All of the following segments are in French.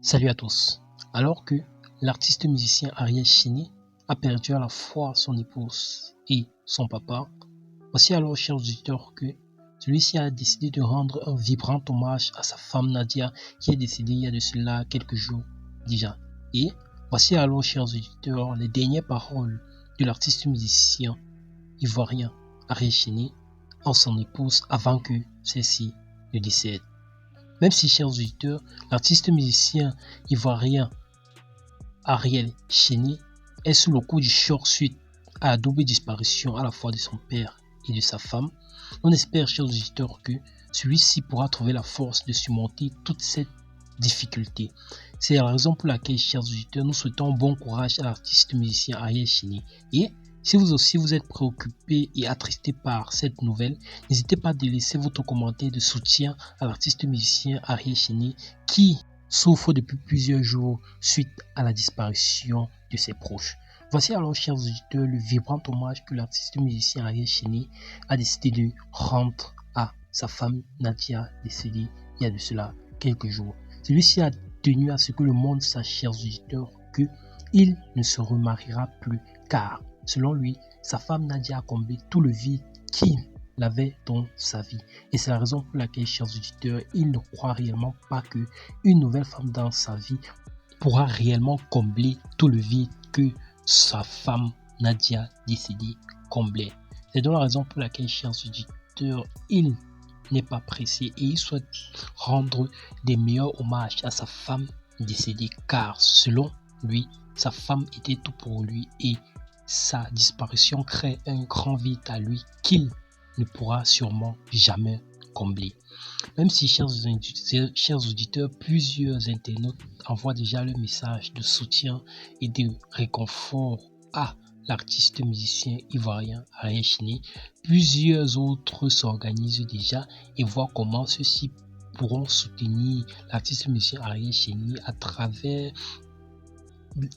Salut à tous. Alors que l'artiste musicien Ariel Cheney a perdu à la fois son épouse et son papa, voici alors, chers auditeurs, que celui-ci a décidé de rendre un vibrant hommage à sa femme Nadia qui est décédée il y a de cela quelques jours déjà. Et voici alors, chers auditeurs, les dernières paroles de l'artiste musicien ivoirien Ariel Cheney en son épouse avant que celle-ci ne décède. Même si, chers auditeurs, l'artiste musicien ivoirien Ariel Cheney est sous le coup du choc suite à la double disparition à la fois de son père et de sa femme, on espère, chers auditeurs, que celui-ci pourra trouver la force de surmonter toute cette difficulté. C'est la raison pour laquelle, chers auditeurs, nous souhaitons bon courage à l'artiste musicien Ariel Cheney. Et si vous aussi vous êtes préoccupé et attristé par cette nouvelle, n'hésitez pas à laisser votre commentaire de soutien à l'artiste musicien Ariel Cheney qui souffre depuis plusieurs jours suite à la disparition de ses proches. Voici alors, chers auditeurs, le vibrant hommage que l'artiste musicien Ariel Cheney a décidé de rendre à sa femme Nadia, décédée il y a de cela quelques jours. Celui-ci a tenu à ce que le monde sache, chers auditeurs, qu'il ne se remariera plus car, selon lui, sa femme Nadia a comblé tout le vide qu'il avait dans sa vie. Et c'est la raison pour laquelle, chers auditeurs, il ne croit réellement pas qu'une nouvelle femme dans sa vie pourra réellement combler tout le vide que sa femme Nadia décédée comblait. C'est donc la raison pour laquelle, chers auditeurs, il n'est pas pressé et il souhaite rendre des meilleurs hommages à sa femme décédée car, selon lui, sa femme était tout pour lui et sa disparition crée un grand vide à lui qu'il ne pourra sûrement jamais combler. Même si, chers auditeurs, plusieurs internautes envoient déjà le message de soutien et de réconfort à l'artiste musicien ivoirien Ariel Cheney, plusieurs autres s'organisent déjà et voient comment ceux-ci pourront soutenir l'artiste musicien Ariel Cheney à travers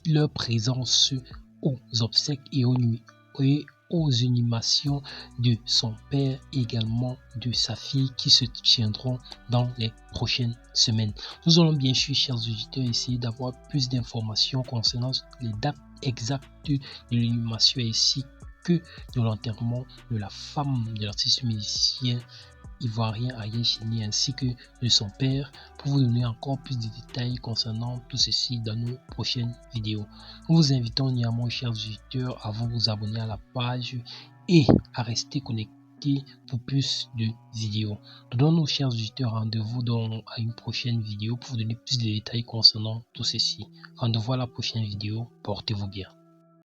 leur présence aux obsèques et aux inhumations de son père et également de sa fille qui se tiendront dans les prochaines semaines. Nous allons bien sûr, chers auditeurs, essayer d'avoir plus d'informations concernant les dates exactes de l'inhumation ainsi que de l'enterrement de la femme de l'artiste musicien ivoirien Ariel Cheney ainsi que de son père pour vous donner encore plus de détails concernant tout ceci dans nos prochaines vidéos. Nous vous invitons néanmoins, chers auditeurs, à vous abonner à la page et à rester connectés pour plus de vidéos. Nous donnons, nos chers auditeurs, rendez-vous à une prochaine vidéo pour vous donner plus de détails concernant tout ceci. Rendez-vous à la prochaine vidéo. Portez-vous bien.